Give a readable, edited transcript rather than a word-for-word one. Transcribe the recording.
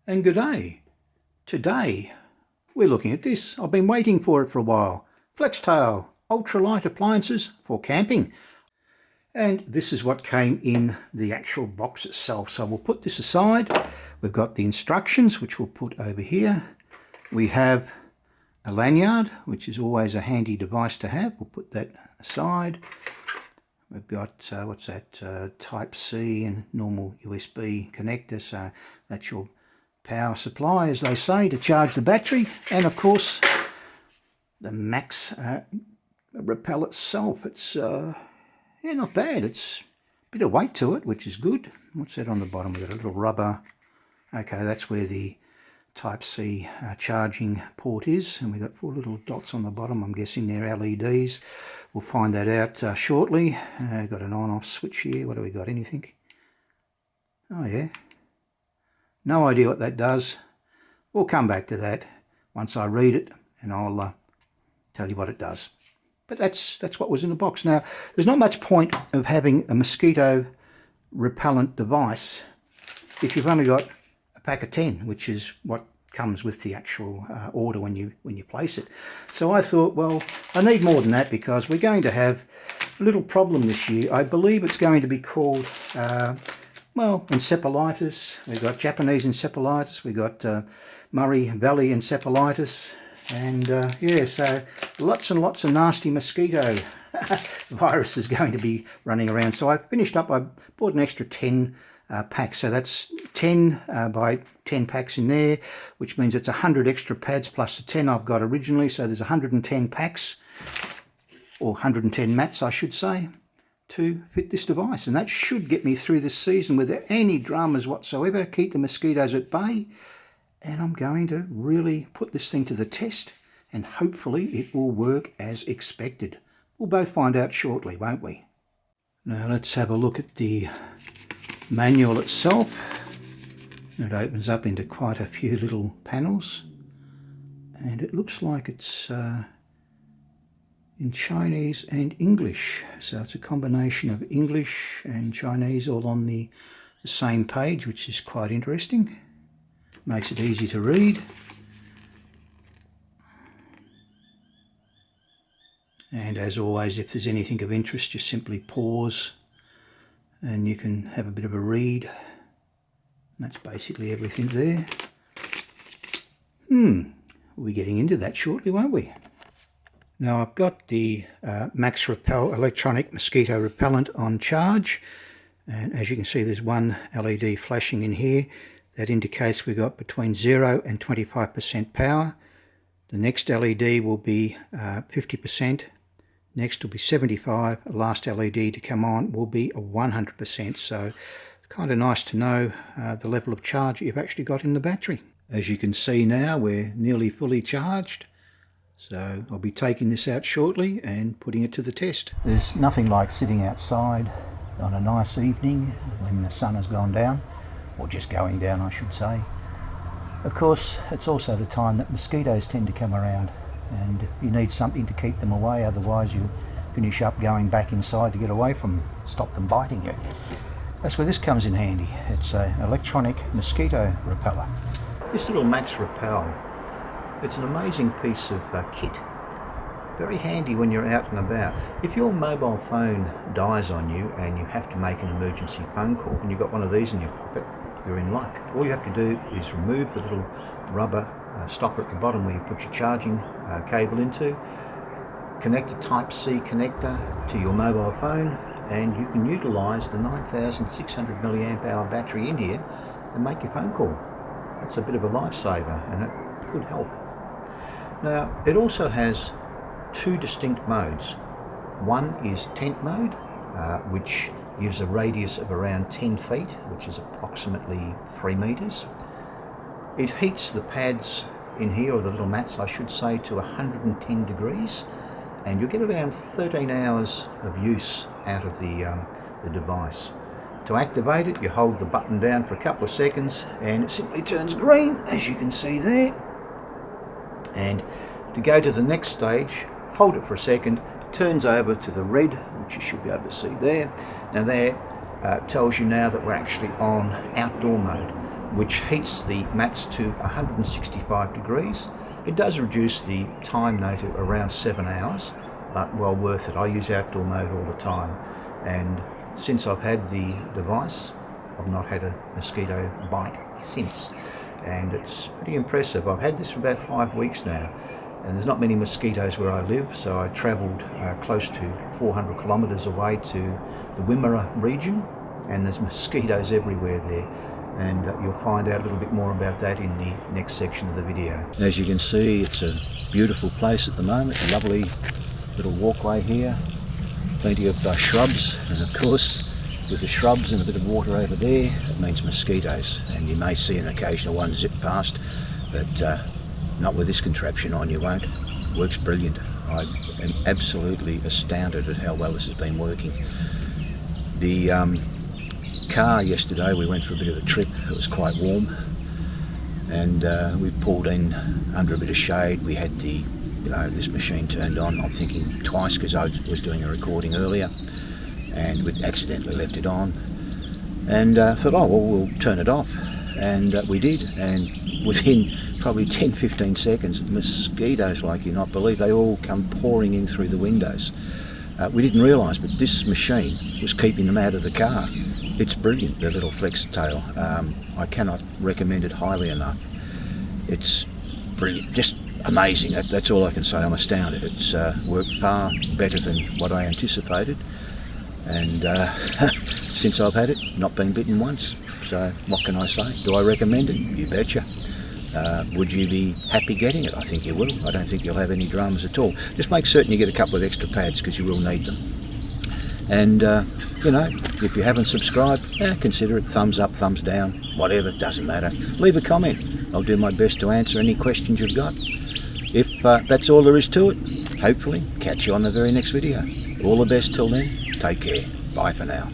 and good day. Today we're looking at this. I've been waiting for it for a while. Flextail ultralight appliances for camping. And this is what came in the actual box itself. So we'll put this aside. We've got the instructions, which we'll put over here. We have a lanyard, which is always a handy device to have. We'll put that aside. We've got, what's that, Type C and normal USB connector. So that's your power supply, as they say, to charge the battery. And of course, the Max Repel itself. It's, yeah, not bad. It's a bit of weight to it, which is good. What's that on the bottom? We've got a little rubber. Okay, that's where the Type C charging port is, and we've got 4 little dots on the bottom. I'm guessing they're LEDs. We'll find that out shortly. Got an on-off switch here. What do we got? Anything? Oh yeah, no idea what that does. We'll come back to that once I read it, and I'll tell you what it does. But that's what was in the box. Now, there's not much point of having a mosquito repellent device if you've only got a pack of 10, which is what comes with the actual order when you place it. So I thought, well, I need more than that, because we're going to have a little problem this year. I believe it's going to be called, well, encephalitis. We've got Japanese encephalitis. We've got Murray Valley encephalitis. And yeah, so lots and lots of nasty mosquito virus is going to be running around. So I finished up, I bought an extra 10 packs. So that's 10 by 10 packs in there, which means it's 100 extra pads plus the 10 I've got originally. So there's 110 packs, or 110 mats, I should say, to fit this device. And that should get me through this season without any dramas whatsoever, keep the mosquitoes at bay. And I'm going to really put this thing to the test, and hopefully it will work as expected. We'll both find out shortly, won't we? Now let's have a look at the manual itself. It opens up into quite a few little panels, and it looks like it's in Chinese and English. So it's a combination of English and Chinese all on the same page, which is quite interesting. Makes it easy to read. And as always, if there's anything of interest, just simply pause and you can have a bit of a read. And that's basically everything there. We'll be getting into that shortly, won't we? Now I've got the Max Repel electronic mosquito repellent on charge, and as you can see, there's one LED flashing in here. That indicates we've got between 0 and 25% power. The next LED will be 50%. Next will be 75. The last LED to come on will be 100%. So it's kind of nice to know the level of charge you've actually got in the battery. As you can see now, we're nearly fully charged. So I'll be taking this out shortly and putting it to the test. There's nothing like sitting outside on a nice evening when the sun has gone down. Or just going down, I should say. Of course, it's also the time that mosquitoes tend to come around, and you need something to keep them away, otherwise you finish up going back inside to get away from them, stop them biting you. That's where this comes in handy. It's an electronic mosquito repeller. This little Max Repel, it's an amazing piece of kit. Very handy when you're out and about. If your mobile phone dies on you and you have to make an emergency phone call, and you've got one of these in your pocket, you're in luck. All you have to do is remove the little rubber stopper at the bottom where you put your charging cable into, connect a Type C connector to your mobile phone, and you can utilise the 9,600 milliamp hour battery in here and make your phone call. That's a bit of a lifesaver, and it could help. Now, it also has 2 distinct modes. One is tent mode, which gives a radius of around 10 feet, which is approximately 3 meters. It heats the pads in here, or the little mats I should say, to 110 degrees, and you'll get around 13 hours of use out of the device. To activate it, you hold the button down for a couple of seconds and it simply turns green, as you can see there. And to go to the next stage, hold it for a second, turns over to the red, which you should be able to see there. Now there tells you now that we're actually on outdoor mode. which heats the mats to 165 degrees. It does reduce the time though to around 7 hours, but well worth it. I use outdoor mode all the time, and since I've had the device, I've not had a mosquito bite since, and it's pretty impressive. I've had this for about 5 weeks now, and there's not many mosquitoes where I live, so I travelled close to 400 kilometres away to the Wimmera region, and there's mosquitoes everywhere there, and you'll find out a little bit more about that in the next section of the video. As you can see, it's a beautiful place at the moment, a lovely little walkway here, plenty of shrubs, and of course with the shrubs and a bit of water over there, it means mosquitoes, and you may see an occasional one zip past, but not with this contraption on, you won't. Works brilliant. I am absolutely astounded at how well this has been working. The car yesterday, we went for a bit of a trip. It was quite warm, and we pulled in under a bit of shade. We had the this machine turned on, I'm thinking twice, because I was doing a recording earlier and we'd accidentally left it on, and thought, oh well, we'll turn it off, and we did, and within probably 10-15 seconds, mosquitoes like you not believe, they all come pouring in through the windows. We didn't realise, but this machine was keeping them out of the car. It's brilliant, the little Flextail. I cannot recommend it highly enough. It's brilliant, just amazing. That's all I can say. I'm astounded. It's worked far better than what I anticipated, and since I've had it, not been bitten once. So what can I say? Do I recommend it? You betcha. Would you be happy getting it? I think you will. I don't think you'll have any dramas at all. Just make certain you get a couple of extra pads, because you will need them. And if you haven't subscribed, consider it. Thumbs up, thumbs down, whatever, doesn't matter. Leave a comment. I'll do my best to answer any questions you've got. If that's all there is to it, hopefully catch you on the very next video. All the best till then. Take care. Bye for now.